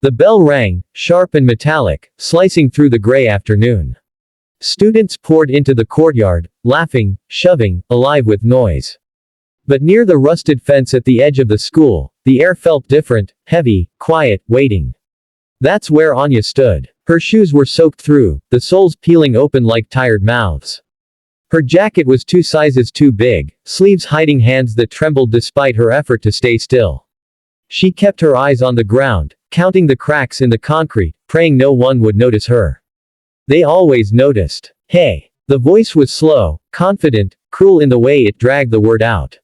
The bell rang, sharp and metallic, slicing through the gray afternoon. Students poured into the courtyard, laughing, shoving, alive with noise. But near the rusted fence at the edge of the school, the air felt different, heavy, quiet, waiting. That's where Anya stood. Her shoes were soaked through, the soles peeling open like tired mouths. Her jacket was 2 sizes too big, sleeves hiding hands that trembled despite her effort to stay still. She kept her eyes on the ground, counting the cracks in the concrete, praying no one would notice her. They always noticed. Hey. The voice was slow, confident, cruel in the way it dragged the word out.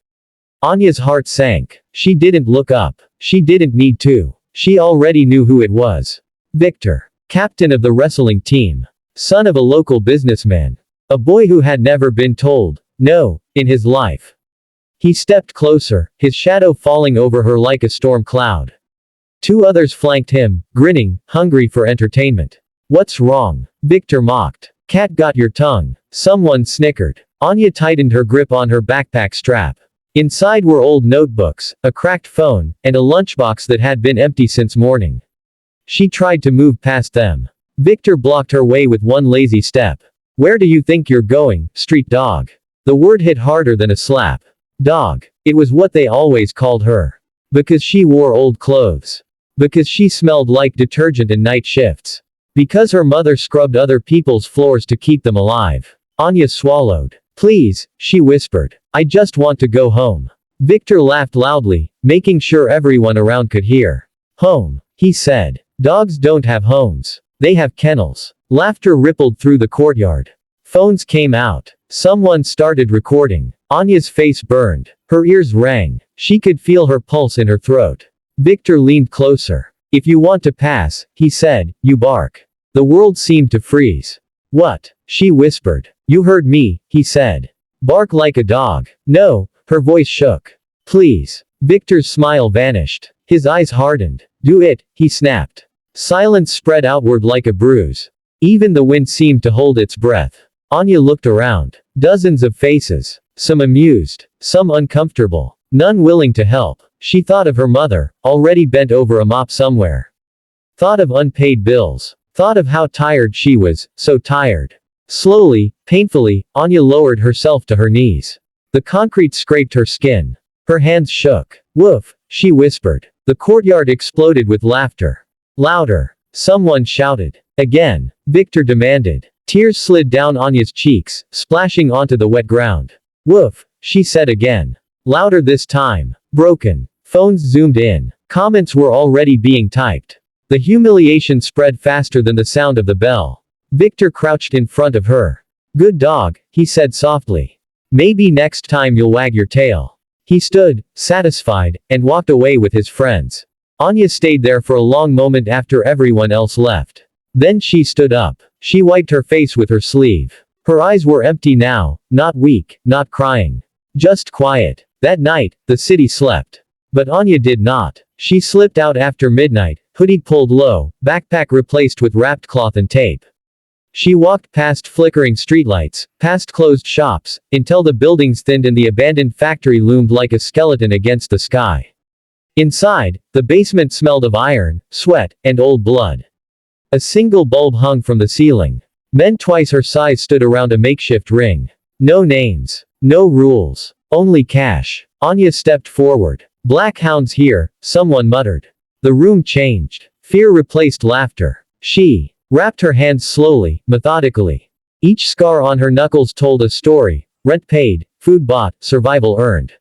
Anya's heart sank. She didn't look up. She didn't need to. She already knew who it was. Victor. Captain of the wrestling team. Son of a local businessman. A boy who had never been told no in his life. He stepped closer, his shadow falling over her like a storm cloud. 2 others flanked him, grinning, hungry for entertainment. What's wrong? Victor mocked. Cat got your tongue. Someone snickered. Anya tightened her grip on her backpack strap. Inside were old notebooks, a cracked phone, and a lunchbox that had been empty since morning. She tried to move past them. Victor blocked her way with one lazy step. Where do you think you're going, street dog? The word hit harder than a slap. Dog. It was what they always called her. Because she wore old clothes. Because she smelled like detergent in night shifts. Because her mother scrubbed other people's floors to keep them alive. Anya swallowed. Please, she whispered. I just want to go home. Victor laughed loudly, making sure everyone around could hear. Home, he said. Dogs don't have homes. They have kennels. Laughter rippled through the courtyard. Phones came out. Someone started recording. Anya's face burned. Her ears rang. She could feel her pulse in her throat. Victor leaned closer. If you want to pass, he said, you bark. The world seemed to freeze. What? She whispered. You heard me, he said. Bark like a dog. No, her voice shook. Please. Victor's smile vanished. His eyes hardened. Do it, he snapped. Silence spread outward like a bruise. Even the wind seemed to hold its breath. Anya looked around. Dozens of faces. Some amused. Some uncomfortable. None willing to help. She thought of her mother, already bent over a mop somewhere. Thought of unpaid bills. Thought of how tired she was, so tired. Slowly, painfully, Anya lowered herself to her knees. The concrete scraped her skin. Her hands shook. Woof, she whispered. The courtyard exploded with laughter. Louder. Someone shouted. Again. Victor demanded. Tears slid down Anya's cheeks, splashing onto the wet ground. Woof, she said again. Louder this time. Broken. Phones zoomed in. Comments were already being typed. The humiliation spread faster than the sound of the bell. Victor crouched in front of her. Good dog, he said softly. Maybe next time you'll wag your tail. He stood, satisfied, and walked away with his friends. Anya stayed there for a long moment after everyone else left. Then she stood up. She wiped her face with her sleeve. Her eyes were empty now, not weak, not crying. Just quiet. That night, the city slept. But Anya did not. She slipped out after midnight, hoodie pulled low, backpack replaced with wrapped cloth and tape. She walked past flickering streetlights, past closed shops, until the buildings thinned and the abandoned factory loomed like a skeleton against the sky. Inside, the basement smelled of iron, sweat, and old blood. A single bulb hung from the ceiling. Men twice her size stood around a makeshift ring. No names. No rules. Only cash. Anya stepped forward. Black hounds here, someone muttered. The room changed. Fear replaced laughter. She wrapped her hands slowly, methodically. Each scar on her knuckles told a story. Rent paid, food bought, survival earned.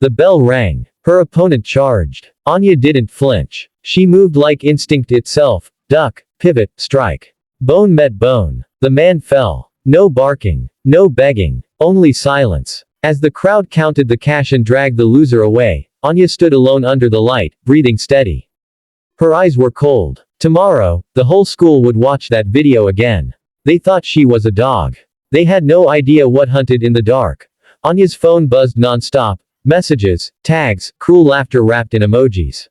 The bell rang. Her opponent charged. Anya didn't flinch. She moved like instinct itself. Duck, pivot, strike. Bone met bone. The man fell. No barking. No begging. Only silence. As the crowd counted the cash and dragged the loser away, Anya stood alone under the light, breathing steady. Her eyes were cold. Tomorrow, the whole school would watch that video again. They thought she was a dog. They had no idea what hunted in the dark. Anya's phone buzzed non-stop. Messages, tags, cruel laughter wrapped in emojis.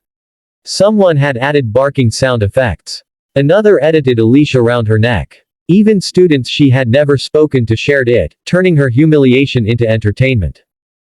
Someone had added barking sound effects. Another edited a leash around her neck. Even students she had never spoken to shared it, turning her humiliation into entertainment.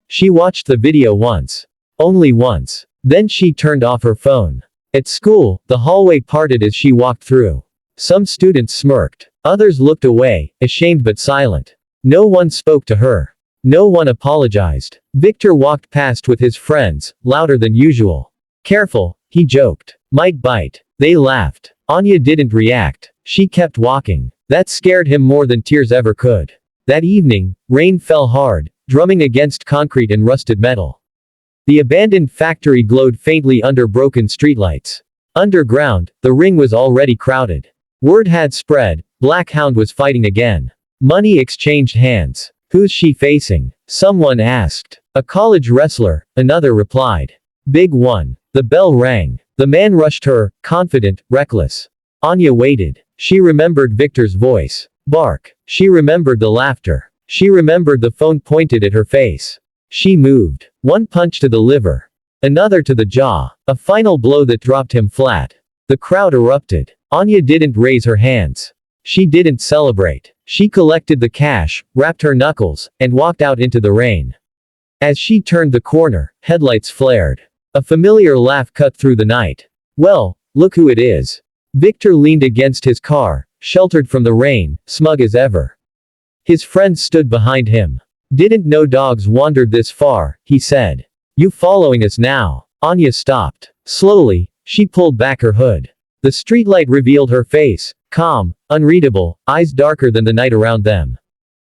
She watched the video once. Only once. Then she turned off her phone. At school, the hallway parted as she walked through. Some students smirked. Others looked away, ashamed but silent. No one spoke to her. No one apologized. Victor walked past with his friends, louder than usual. Careful, he joked. Might bite. They laughed. Anya didn't react. She kept walking. That scared him more than tears ever could. That evening, rain fell hard, drumming against concrete and rusted metal. The abandoned factory glowed faintly under broken streetlights. Underground, the ring was already crowded. Word had spread, Black Hound was fighting again. Money exchanged hands. Who's she facing? Someone asked. A college wrestler, another replied. Big one. The bell rang. The man rushed her, confident, reckless. Anya waited. She remembered Victor's voice. Bark. She remembered the laughter. She remembered the phone pointed at her face. She moved. One punch to the liver. Another to the jaw. A final blow that dropped him flat. The crowd erupted. Anya didn't raise her hands. She didn't celebrate. She collected the cash, wrapped her knuckles, and walked out into the rain. As she turned the corner, headlights flared. A familiar laugh cut through the night. Well, look who it is. Victor leaned against his car, sheltered from the rain, smug as ever. His friends stood behind him. Didn't know dogs wandered this far, he said. You following us now? Anya stopped. Slowly, she pulled back her hood. The streetlight revealed her face, calm, unreadable, eyes darker than the night around them.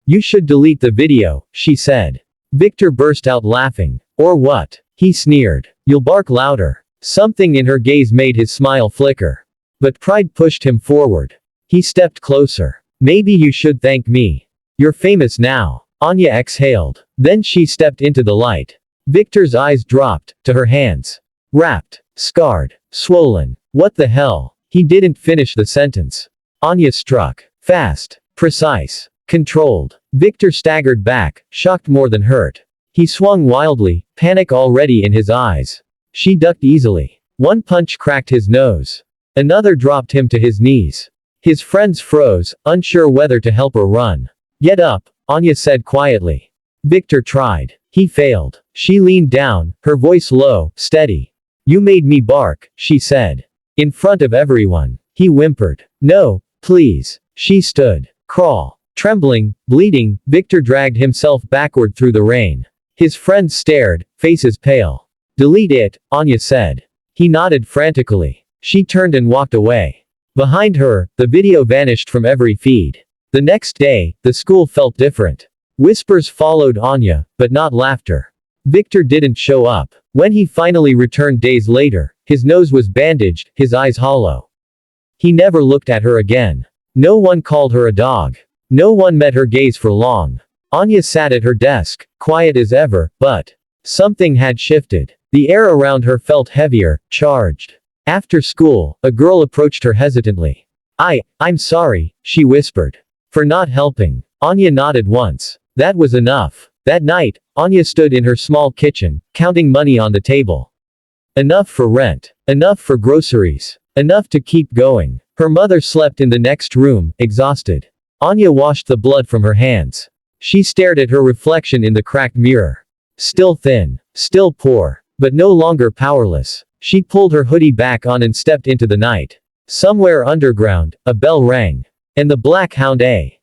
You should delete the video, she said. Victor burst out laughing. Or what? He sneered. You'll bark louder. Something in her gaze made his smile flicker. But pride pushed him forward. He stepped closer. Maybe you should thank me. You're famous now. Anya exhaled. Then she stepped into the light. Victor's eyes dropped to her hands. Wrapped, scarred, swollen. What the hell? He didn't finish the sentence. Anya struck. Fast, precise, controlled. Victor staggered back, shocked more than hurt. He swung wildly, panic already in his eyes. She ducked easily. One punch cracked his nose. Another dropped him to his knees. His friends froze, unsure whether to help or run. Get up, Anya said quietly. Victor tried. He failed. She leaned down, her voice low, steady. You made me bark, she said. In front of everyone. He whimpered. No, please. She stood. Crawl. Trembling, bleeding, Victor dragged himself backward through the rain. His friends stared, faces pale. Delete it, Anya said. He nodded frantically. She turned and walked away. Behind her, the video vanished from every feed. The next day, the school felt different. Whispers followed Anya, but not laughter. Victor didn't show up. When he finally returned days later, his nose was bandaged, his eyes hollow. He never looked at her again. No one called her a dog. No one met her gaze for long. Anya sat at her desk, quiet as ever, but something had shifted. The air around her felt heavier, charged. After school, a girl approached her hesitantly. I'm sorry, she whispered. For not helping. Anya nodded once. That was enough. That night, Anya stood in her small kitchen, counting money on the table. Enough for rent. Enough for groceries. Enough to keep going. Her mother slept in the next room, exhausted. Anya washed the blood from her hands. She stared at her reflection in the cracked mirror. Still thin. Still poor. But no longer powerless. She pulled her hoodie back on and stepped into the night. Somewhere underground, a bell rang. And the Black Hound A.